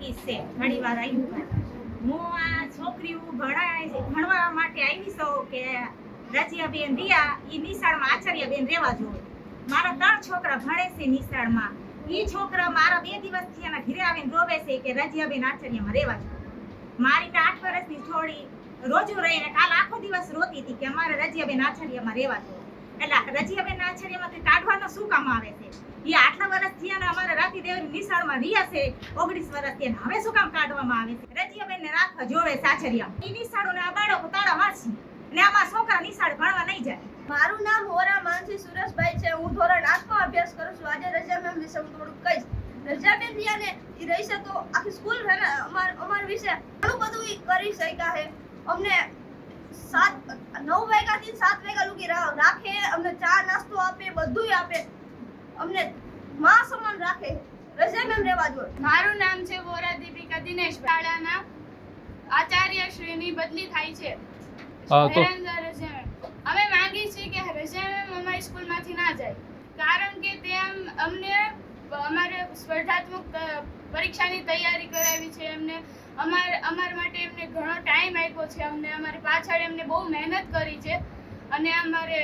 બિલકિસ છે ઘણીવાર આવ્યું. હું આ છોકરીઓ ભણવા માટે આવી છું કે રજિયાબેન રિયા ઈ નિશાળમાં આચાર્યબેન રહેવા જોઈએ. મારા 3 છોકરા ભણે છે નિશાળમાં. ઈ છોકરા મારા 2 દિવસથી એના ઘરે આવીને રોવે છે કે રજિયાબેન આચાર્યમાં રહેવા જોઈએ. મારી તો 8 વર્ષની છોડી રોજુ રહીને કાલ આખો દિવસ રોતી હતી કે અમારે રજિયાબેન આચાર્યમાં રહેવા જોઈએ. એટલે રજિયાબેન આચાર્યમાંથી કાઢવાનો શું કામ આવે છે? એ આટલા વર્ષથી અને અમારે રાતીદેવની નિશાળમાં રહ્યા છે 19 વર્ષથી, હવે શું કામ કાઢવામાં આવે છે? રજિયાબેનને રાખવા જોવે છે આચાર્ય. એ નિશાળોને આ બાળકો તાળા મારશે ને આમાં છોકરા નિશાળ ભણવા નહીં જાય. મારું નામ હોરા માનસી સુરેશભાઈ છે. હું ધોરણ 8 માં અભ્યાસ કરું છું. આજે રજા મેમ વિશે હું થોડુંક કહીશ. રજાબેન રિયાને ઈ રહી છે તો આખી સ્કૂલ છે ને અમાર વિશે ઘણું બધું ઈ કરી શક્યા છે. અમને 9 વાગ્યાથી 7 વાગ્યા લગી રાખે, અમને ચા નાસ્તો આપે, બધું આપે, અમને માં સમાન રાખે. રજા મેમ રહેવા જોઈએ. મારું નામ છે વોરા દીપિકા દિનેશ. શાળાના આચાર્ય શ્રીની બદલી થાય છે. અમે માંગીએ છીએ કે રજા મેમ અમારી સ્કૂલમાંથી ના જાય, કારણ કે તે અમને અમારે સ્પર્ધાત્મક પરીક્ષાની તૈયારી કરાવી છે. એમને અમાર માટે એમને ઘણો ટાઈમ આપ્યો છે. અમારી પાછળ એમને બહુ મહેનત કરી છે અને અમારે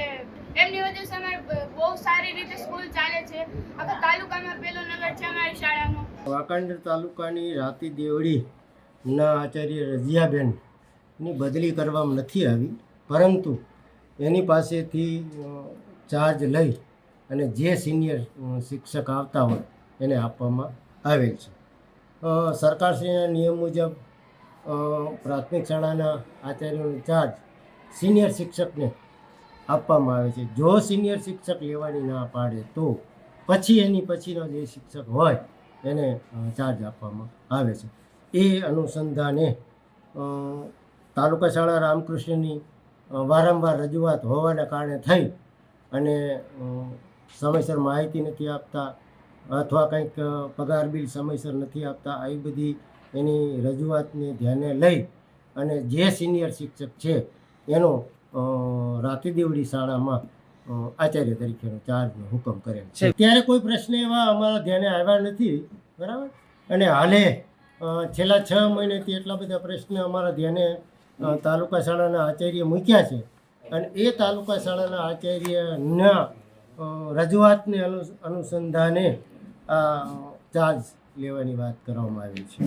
એમની વજહથી અમારે બહુ સારી રીતે સ્કૂલ ચાલે છે. આખા તાલુકામાં પહેલો નંબર છે અમારી શાળાનો. વાંકાનેર તાલુકાની રાતી દેવડીના આચાર્ય રજિયાબેનની બદલી કરવામાં નથી આવી, પરંતુ એની પાસેથી ચાર્જ લઈ અને જે સિનિયર શિક્ષક આવતા હોય એને આપવામાં આવેલ છે. સરકારશ્રીના નિયમ મુજબ પ્રાથમિક શાળાના આચાર્યોનો ચાર્જ સિનિયર શિક્ષકને આપવામાં આવે છે. જો સિનિયર શિક્ષક લેવાની ના પાડે તો પછી એની પછીનો જે શિક્ષક હોય એને ચાર્જ આપવામાં આવે છે. એ અનુસંધાને તાલુકા શાળા રામકૃષ્ણની વારંવાર રજૂઆત હોવાના કારણે થઈ અને સમયસર માહિતી નથી આપતા અથવા કંઈક પગાર બિલ સમયસર નથી આપતા, આવી બધી એની રજૂઆતને ધ્યાને લઈ અને જે સિનિયર શિક્ષક છે એનો રાતીદેવડી શાળામાં આચાર્ય તરીકેનો ચાર્જનો હુકમ કરેલ છે. ત્યારે કોઈ પ્રશ્ન એવા અમારા ધ્યાને આવ્યા નથી, બરાબર. અને હાલે છેલ્લા 6 મહિનાથી એટલા બધા પ્રશ્ન અમારા ધ્યાને તાલુકા શાળાના આચાર્ય મૂક્યા છે અને એ તાલુકા શાળાના આચાર્યના રજૂઆતને અનુસંધાને આ ચાર્જ લેવાની વાત કરવામાં આવી છે.